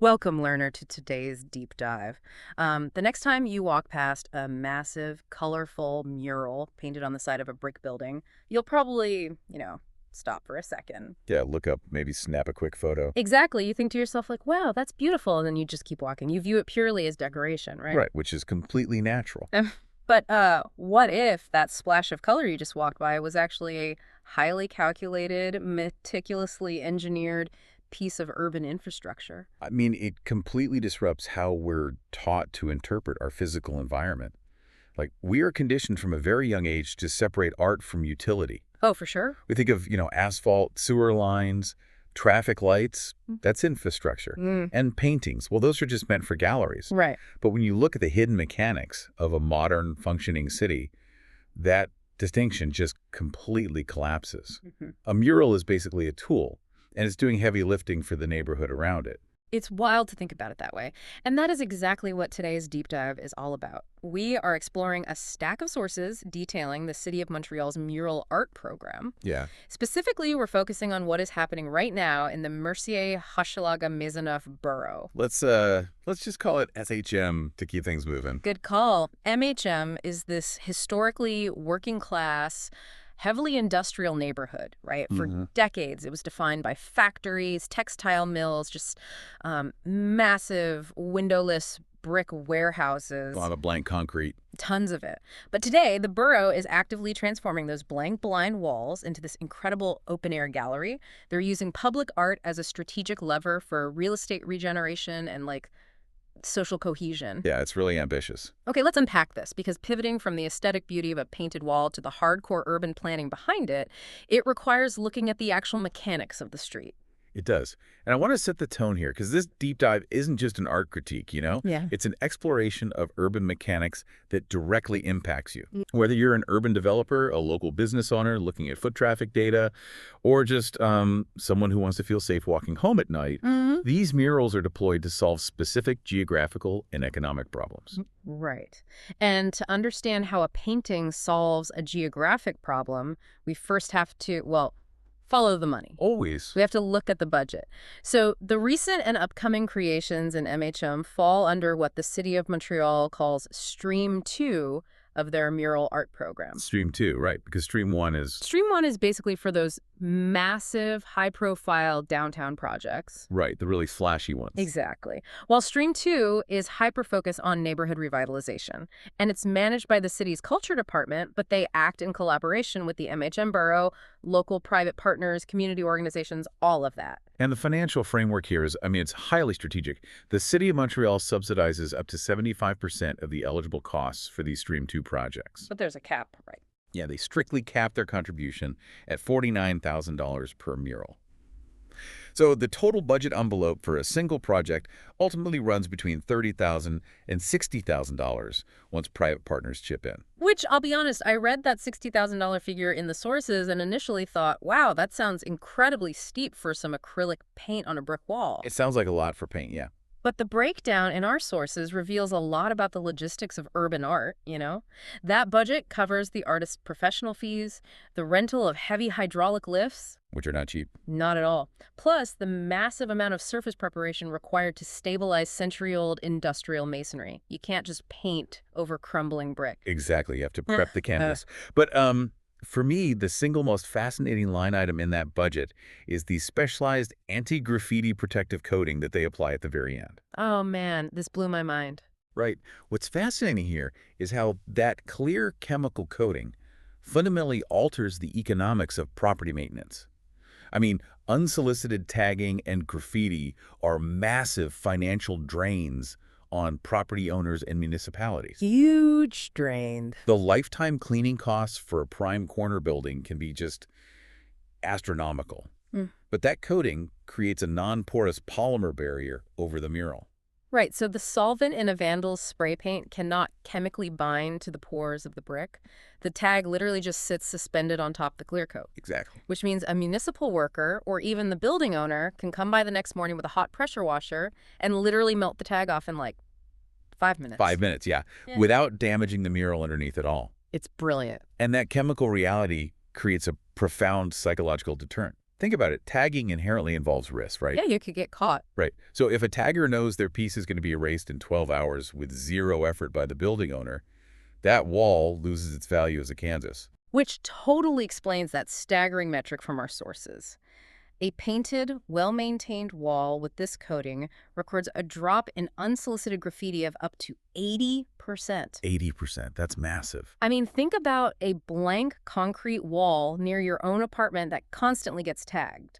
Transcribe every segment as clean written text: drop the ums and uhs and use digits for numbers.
Welcome, learner, to today's deep dive. The next time you walk past a massive, colorful mural painted on the side of a brick building, you'll probably, stop for a second. Yeah, look up, maybe snap a quick photo. Exactly. You think to yourself, like, wow, that's beautiful. And then you just keep walking. You view it purely as decoration, right? Right, which is completely natural. But what if that splash of color you just walked by was actually a highly calculated, meticulously engineered piece of urban infrastructure? I mean, it completely disrupts how we're taught to interpret our physical environment. Like, we are conditioned from a very young age to separate art from utility. Oh, for sure. We think of, asphalt, sewer lines, traffic lights, that's infrastructure. Mm, And paintings, well, those are just meant for galleries. right. But when you look at the hidden mechanics of a modern, functioning city, that distinction just completely collapses. Mhm. A mural is basically a tool, and it's doing heavy lifting for the neighborhood around it. It's wild to think about it that way. And that is exactly what today's deep dive is all about. We are exploring a stack of sources detailing the City of Montreal's mural art program. Yeah. Specifically, we're focusing on what is happening right now in the Mercier Hochelaga Maisonneuve borough. Let's just call it SHM to keep things moving. Good call. MHM is this historically working class, heavily industrial neighborhood, right? For decades, it was defined by factories, textile mills, just massive windowless brick warehouses, A lot of blank concrete. tons of it. But today, the borough is actively transforming those blank blind walls into this incredible open-air gallery. They're using public art as a strategic lever for real estate regeneration and, like, social cohesion. Yeah, it's really ambitious. Okay, let's unpack this, because pivoting from the aesthetic beauty of a painted wall to the hardcore urban planning behind it, it requires looking at the actual mechanics of the street. It does. And I want to set the tone here because this deep dive isn't just an art critique. Yeah. It's an exploration of urban mechanics that directly impacts you. Whether you're an urban developer, a local business owner looking at foot traffic data, or just someone who wants to feel safe walking home at night, these murals are deployed to solve specific geographical and economic problems. Right. And to understand how a painting solves a geographic problem, we first have to, well, follow the money. Always. We have to look at the budget. So the recent and upcoming creations in MHM fall under what the City of Montreal calls Stream 2 of their mural art program. Stream 2, right, because Stream 1 is, Stream 1 is basically for those massive, high-profile downtown projects. right, the really flashy ones. Exactly. While Stream 2 is hyper-focused on neighborhood revitalization, and it's managed by the city's culture department, but they act in collaboration with the MHM borough, local private partners, community organizations, all of that. And the financial framework here is, it's highly strategic. The City of Montreal subsidizes up to 75% of the eligible costs for these Stream 2 projects. But there's a cap, right? Yeah, they strictly cap their contribution at $49,000 per mural. So the total budget envelope for a single project ultimately runs between $30,000 and $60,000 once private partners chip in. Which, I'll be honest, I read that $60,000 figure in the sources and initially thought, wow, that sounds incredibly steep for some acrylic paint on a brick wall. It sounds like a lot for paint, yeah. But the breakdown in our sources reveals a lot about the logistics of urban art. That budget covers the artist's professional fees, the rental of heavy hydraulic lifts. Which are not cheap. Not at all. Plus, the massive amount of surface preparation required to stabilize century-old industrial masonry. You can't just paint over crumbling brick. Exactly, you have to prep the canvas. But for me, the single most fascinating line item in that budget is the specialized anti-graffiti protective coating that they apply at the very end. Oh man, this blew my mind. Right. What's fascinating here is how that clear chemical coating fundamentally alters the economics of property maintenance. Unsolicited tagging and graffiti are massive financial drains on property owners and municipalities. Huge drain. The lifetime cleaning costs for a prime corner building can be just astronomical. But that coating creates a non-porous polymer barrier over the mural. Right, so the solvent in a vandal's spray paint cannot chemically bind to the pores of the brick. The tag literally just sits suspended on top of the clear coat. Exactly. Which means a municipal worker or even the building owner can come by the next morning with a hot pressure washer and literally melt the tag off in like 5 minutes. 5 minutes, yeah, without damaging the mural underneath at all. It's brilliant. And that chemical reality creates a profound psychological deterrent. Think about it. Tagging inherently involves risk, right? Yeah, you could get caught. Right. So if a tagger knows their piece is going to be erased in 12 hours with zero effort by the building owner, that wall loses its value as a canvas. Which totally explains that staggering metric from our sources. A painted, well-maintained wall with this coating records a drop in unsolicited graffiti of up to 80%. 80%. That's massive. I mean, think about a blank concrete wall near your own apartment that constantly gets tagged.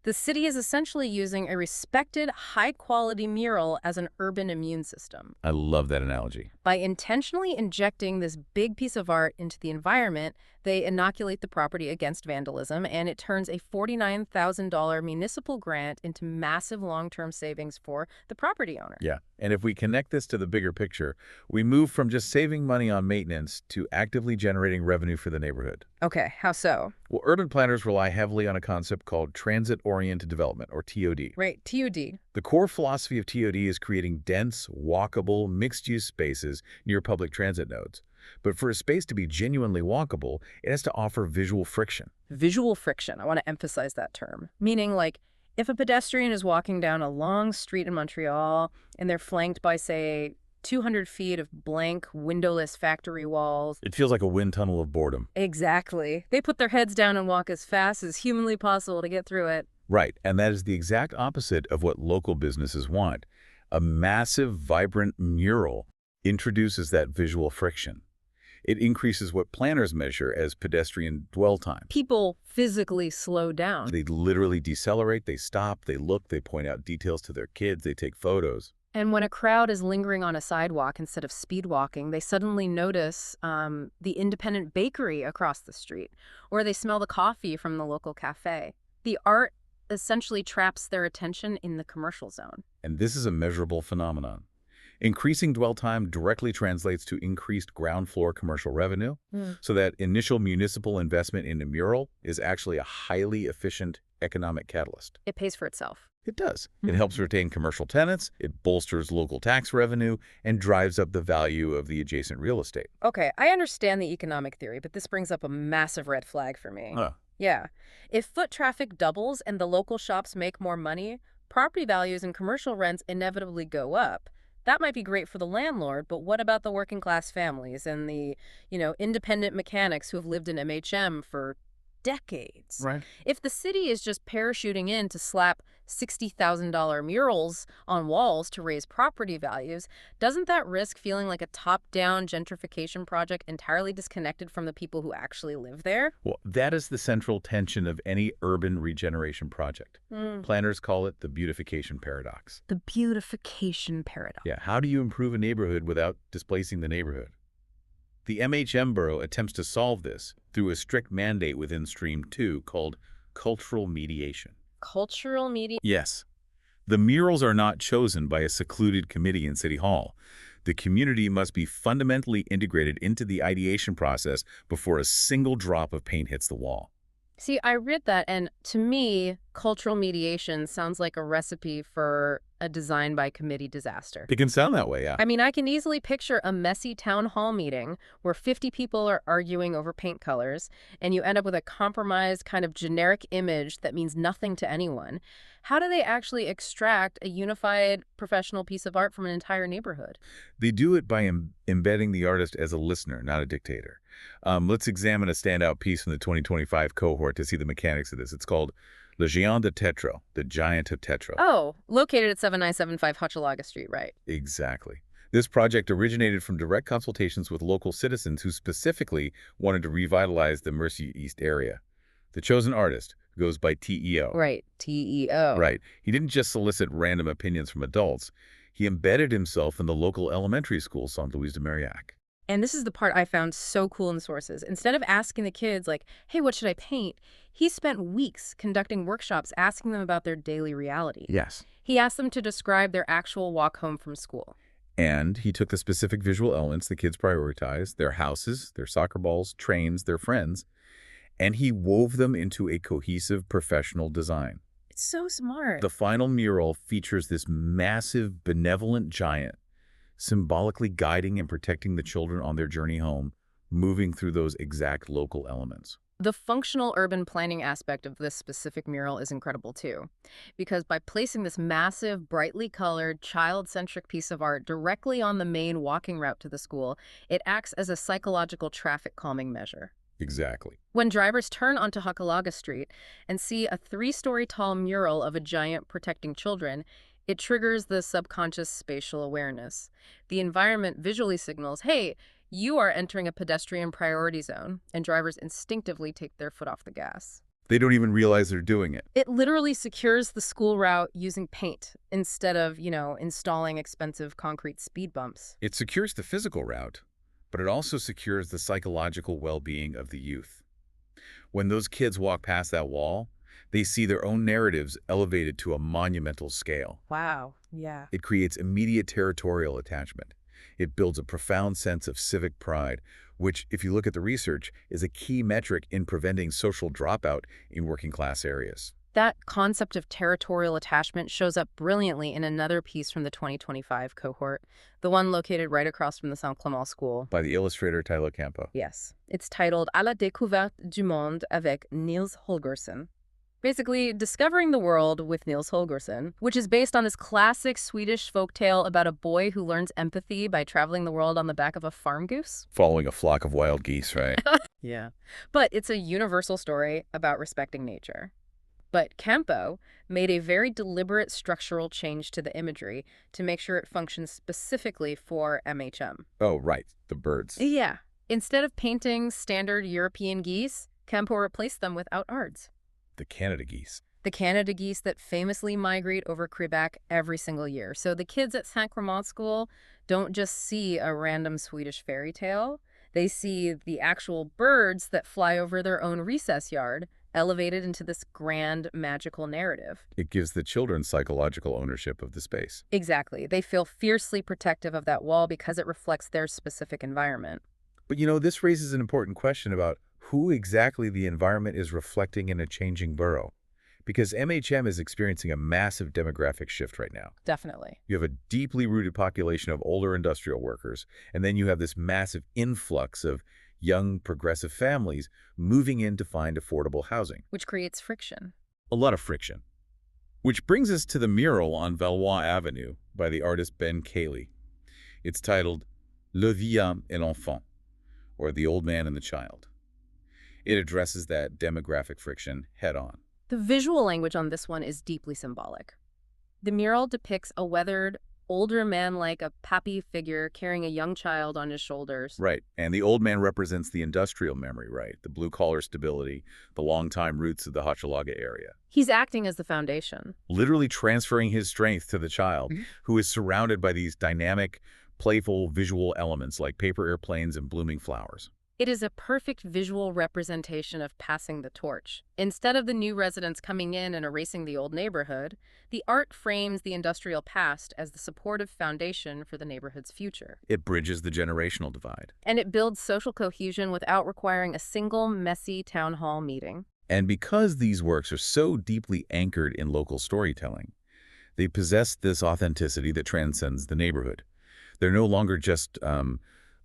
The city is essentially using a respected, high-quality mural as an urban immune system. I love that analogy. By intentionally injecting this big piece of art into the environment, they inoculate the property against vandalism, and it turns a $49,000 municipal grant into massive long-term savings for the property owner. Yeah. And if we connect this to the bigger picture, we move from just saving money on maintenance to actively generating revenue for the neighborhood. Okay, how so? Well, urban planners rely heavily on a concept called transit-oriented development, or TOD. Right, TOD. The core philosophy of TOD is creating dense, walkable, mixed-use spaces near public transit nodes. But for a space to be genuinely walkable, it has to offer visual friction. Visual friction. I want to emphasize that term. Meaning, like, if a pedestrian is walking down a long street in Montreal and they're flanked by, say, 200 feet of blank, windowless factory walls. It feels like a wind tunnel of boredom. Exactly. They put their heads down and walk as fast as humanly possible to get through it. Right, and that is the exact opposite of what local businesses want. A massive, vibrant mural introduces that visual friction. It increases what planners measure as pedestrian dwell time. People physically slow down. They literally decelerate, they stop, they look, they point out details to their kids, they take photos. And when a crowd is lingering on a sidewalk instead of speed walking, they suddenly notice the independent bakery across the street, or they smell the coffee from the local cafe. The art essentially traps their attention in the commercial zone. And this is a measurable phenomenon. Increasing dwell time directly translates to increased ground floor commercial revenue, so that initial municipal investment in a mural is actually a highly efficient economic catalyst. It pays for itself. It does. It helps retain commercial tenants, it bolsters local tax revenue, and drives up the value of the adjacent real estate. Okay, I understand the economic theory, but this brings up a massive red flag for me. Yeah. If foot traffic doubles and the local shops make more money, property values and commercial rents inevitably go up. That might be great for the landlord, but what about the working class families and the, independent mechanics who have lived in MHM for decades? Right. If the city is just parachuting in to slap $60,000 murals on walls to raise property values, doesn't that risk feeling like a top-down gentrification project entirely disconnected from the people who actually live there? Well, that is the central tension of any urban regeneration project. Planners call it the beautification paradox. The beautification paradox. Yeah, how do you improve a neighborhood without displacing the neighborhood? The MHM borough attempts to solve this through a strict mandate within Stream 2 called cultural mediation. Cultural media? Yes. The murals are not chosen by a secluded committee in City Hall. The community must be fundamentally integrated into the ideation process before a single drop of paint hits the wall. See, I read that, and to me, cultural mediation sounds like a recipe for a design by committee disaster. It can sound that way, yeah. I mean, I can easily picture a messy town hall meeting where 50 people are arguing over paint colors, and you end up with a compromised kind of generic image that means nothing to anyone. How do they actually extract a unified professional piece of art from an entire neighborhood? They do it by embedding the artist as a listener, not a dictator. Let's examine a standout piece from the 2025 cohort to see the mechanics of this. It's called Le Géant de Tétro, the Giant of Tétro. Oh, located at 7975 Hochelaga Street, right? Exactly. This project originated from direct consultations with local citizens who specifically wanted to revitalize the Mercier East area. The chosen artist goes by TEO. Right, TEO. Right. He didn't just solicit random opinions from adults. He embedded himself in the local elementary school, Saint Louis de Marillac. And this is the part I found so cool in the sources. Instead of asking the kids, like, hey, what should I paint? He spent weeks conducting workshops asking them about their daily reality. Yes. He asked them to describe their actual walk home from school. And he took the specific visual elements the kids prioritized, their houses, their soccer balls, trains, their friends, and he wove them into a cohesive professional design. It's so smart. The final mural features this massive, benevolent giant, symbolically guiding and protecting the children on their journey home, moving through those exact local elements. The functional urban planning aspect of this specific mural is incredible too, because by placing this massive, brightly colored, child-centric piece of art directly on the main walking route to the school, it acts as a psychological traffic calming measure. Exactly. When drivers turn onto Hochelaga Street and see a 3-story tall mural of a giant protecting children, it triggers the subconscious spatial awareness. The environment visually signals, hey, you are entering a pedestrian priority zone, and drivers instinctively take their foot off the gas. They don't even realize they're doing it. It literally secures the school route using paint instead of, installing expensive concrete speed bumps. It secures the physical route, but it also secures the psychological well-being of the youth. When those kids walk past that wall, they see their own narratives elevated to a monumental scale. Wow, yeah. It creates immediate territorial attachment. It builds a profound sense of civic pride, which, if you look at the research, is a key metric in preventing social dropout in working-class areas. That concept of territorial attachment shows up brilliantly in another piece from the 2025 cohort, the one located right across from the Saint Clément School. By the illustrator Tyler Campo. Yes. It's titled À la découverte du monde avec Niels Holgersson. Basically, discovering the world with Niels Holgersson, which is based on this classic Swedish folktale about a boy who learns empathy by traveling the world on the back of a farm goose. Following a flock of wild geese, right? Yeah. But it's a universal story about respecting nature. But Campo made a very deliberate structural change to the imagery to make sure it functions specifically for MHM. Oh, right. The birds. Yeah. Instead of painting standard European geese, Campo replaced them with outards. The Canada geese. The Canada geese that famously migrate over Quebec every single year. So the kids at Saint Clément School don't just see a random Swedish fairy tale. They see the actual birds that fly over their own recess yard, elevated into this grand, magical narrative. It gives the children psychological ownership of the space. Exactly. They feel fiercely protective of that wall because it reflects their specific environment. But this raises an important question about who exactly the environment is reflecting in a changing borough. Because MHM is experiencing a massive demographic shift right now. Definitely. You have a deeply rooted population of older industrial workers, and then you have this massive influx of young, progressive families moving in to find affordable housing. Which creates friction. A lot of friction. Which brings us to the mural on Valois Avenue by the artist Ben Cayley. It's titled Le Vieil et l'Enfant, or The Old Man and the Child. It addresses that demographic friction head-on. The visual language on this one is deeply symbolic. The mural depicts a weathered, older man like a pappy figure carrying a young child on his shoulders. Right, and the old man represents the industrial memory, right? The blue-collar stability, the long-time roots of the Hochelaga area. He's acting as the foundation. Literally transferring his strength to the child, who is surrounded by these dynamic, playful visual elements like paper airplanes and blooming flowers. It is a perfect visual representation of passing the torch. Instead of the new residents coming in and erasing the old neighborhood, the art frames the industrial past as the supportive foundation for the neighborhood's future. It bridges the generational divide. And it builds social cohesion without requiring a single messy town hall meeting. And because these works are so deeply anchored in local storytelling, they possess this authenticity that transcends the neighborhood. They're no longer just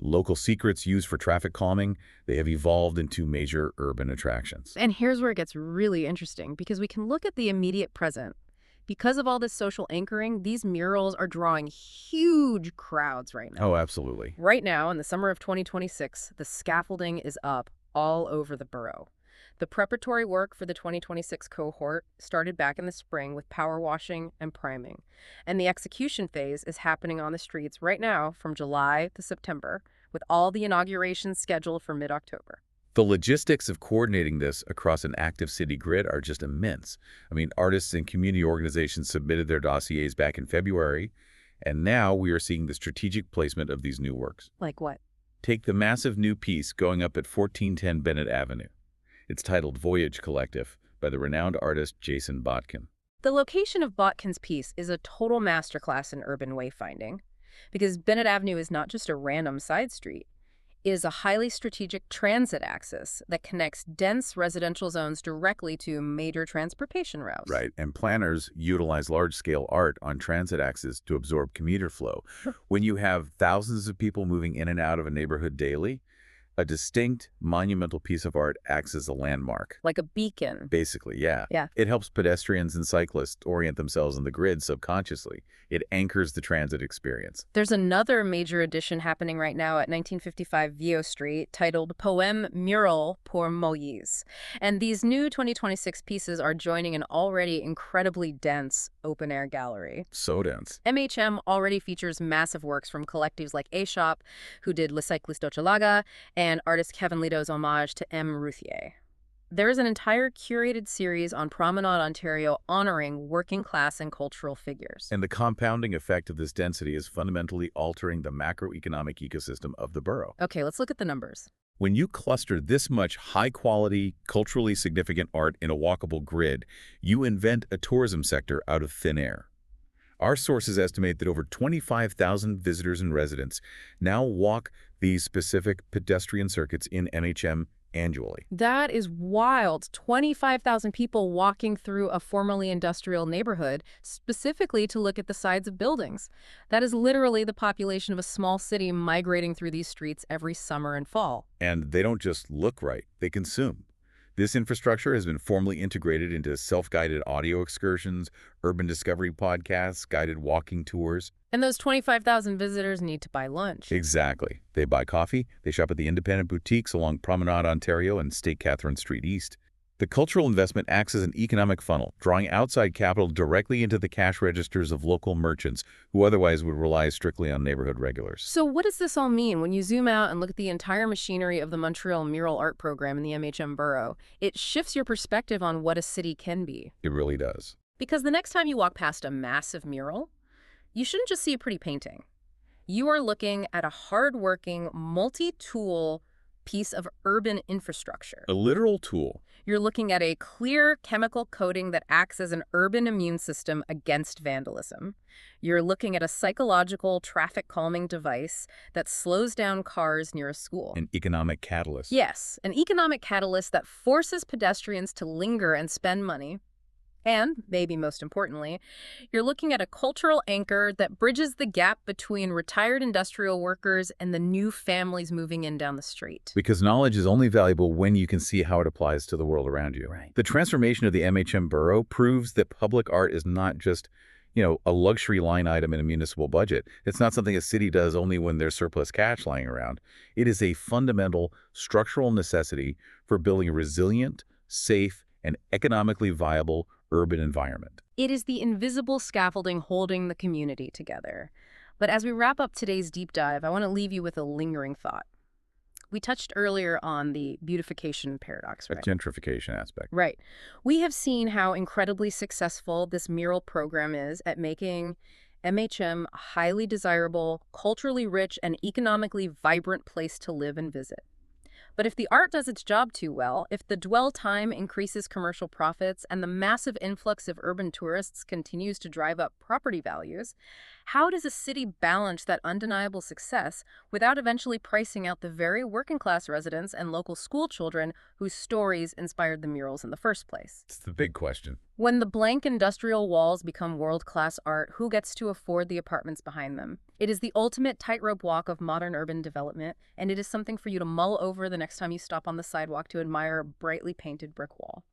local secrets used for traffic calming. They have evolved into major urban attractions. And here's where it gets really interesting, because we can look at the immediate present. Because of all this social anchoring, these murals are drawing huge crowds right now. Oh, absolutely. Right now, in the summer of 2026, the scaffolding is up all over the borough. The preparatory work for the 2026 cohort started back in the spring with power washing and priming. And the execution phase is happening on the streets right now from July to September, with all the inaugurations scheduled for mid-October. The logistics of coordinating this across an active city grid are just immense. I mean, artists and community organizations submitted their dossiers back in February, and now we are seeing the strategic placement of these new works. Like what? Take the massive new piece going up at 1410 Bennett Avenue. It's titled Voyage Collective by the renowned artist Jason Botkin. The location of Botkin's piece is a total masterclass in urban wayfinding, because Bennett Avenue is not just a random side street. It is a highly strategic transit axis that connects dense residential zones directly to major transportation routes. Right, and planners utilize large-scale art on transit axes to absorb commuter flow. When you have thousands of people moving in and out of a neighborhood daily, A distinct, monumental piece of art acts as a landmark. Like a beacon. Basically, yeah. Yeah. It helps pedestrians and cyclists orient themselves on the grid subconsciously. It anchors the transit experience. There's another major addition happening right now at 1955 Vieux Street titled Poème Mural pour Moïse. And these new 2026 pieces are joining an already incredibly dense open-air gallery. So dense. MHM already features massive works from collectives like A-Shop, who did Le Cycliste Hochelaga, and artist Kevin Lido's homage to M. Routhier. There is an entire curated series on Promenade, Ontario, honoring working-class and cultural figures. And the compounding effect of this density is fundamentally altering the macroeconomic ecosystem of the borough. Okay, let's look at the numbers. When you cluster this much high-quality, culturally significant art in a walkable grid, you invent a tourism sector out of thin air. Our sources estimate that over 25,000 visitors and residents now walk these specific pedestrian circuits in MHM annually. That is wild. 25,000 people walking through a formerly industrial neighborhood, specifically to look at the sides of buildings. That is literally the population of a small city migrating through these streets every summer and fall. And they don't just look right, they consume. This infrastructure has been formally integrated into self-guided audio excursions, urban discovery podcasts, guided walking tours. And those 25,000 visitors need to buy lunch. Exactly. They buy coffee, they shop at the independent boutiques along Promenade, Ontario and St. Catherine Street East. The cultural investment acts as an economic funnel, drawing outside capital directly into the cash registers of local merchants who otherwise would rely strictly on neighborhood regulars. So what does this all mean when you zoom out and look at the entire machinery of the Montreal Mural art program in the MHM borough? It shifts your perspective on what a city can be. It really does. Because the next time you walk past a massive mural, you shouldn't just see a pretty painting. You are looking at a hard-working, multi-tool piece of urban infrastructure. A literal tool. You're looking at a clear chemical coating that acts as an urban immune system against vandalism. You're looking at a psychological traffic calming device that slows down cars near a school. An economic catalyst. Yes, an economic catalyst that forces pedestrians to linger and spend money. And, maybe most importantly, you're looking at a cultural anchor that bridges the gap between retired industrial workers and the new families moving in down the street. Because knowledge is only valuable when you can see how it applies to the world around you. Right. The transformation of the MHM borough proves that public art is not just, a luxury line item in a municipal budget. It's not something a city does only when there's surplus cash lying around. It is a fundamental structural necessity for building a resilient, safe, and economically viable urban environment. It is the invisible scaffolding holding the community together. But as we wrap up today's deep dive, I want to leave you with a lingering thought. We touched earlier on the beautification paradox, right? A gentrification aspect. Right. We have seen how incredibly successful this mural program is at making MHM a highly desirable, culturally rich, and economically vibrant place to live and visit. But if the art does its job too well, if the dwell time increases commercial profits and the massive influx of urban tourists continues to drive up property values, how does a city balance that undeniable success without eventually pricing out the very working-class residents and local school children whose stories inspired the murals in the first place? It's the big question. When the blank industrial walls become world-class art, who gets to afford the apartments behind them? It is the ultimate tightrope walk of modern urban development, and it is something for you to mull over the next time you stop on the sidewalk to admire a brightly painted brick wall.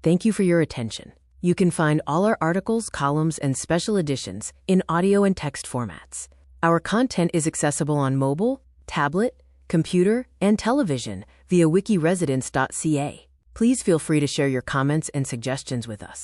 Thank you for your attention. You can find all our articles, columns, and special editions in audio and text formats. Our content is accessible on mobile, tablet, computer, and television via wikiresidence.ca. Please feel free to share your comments and suggestions with us.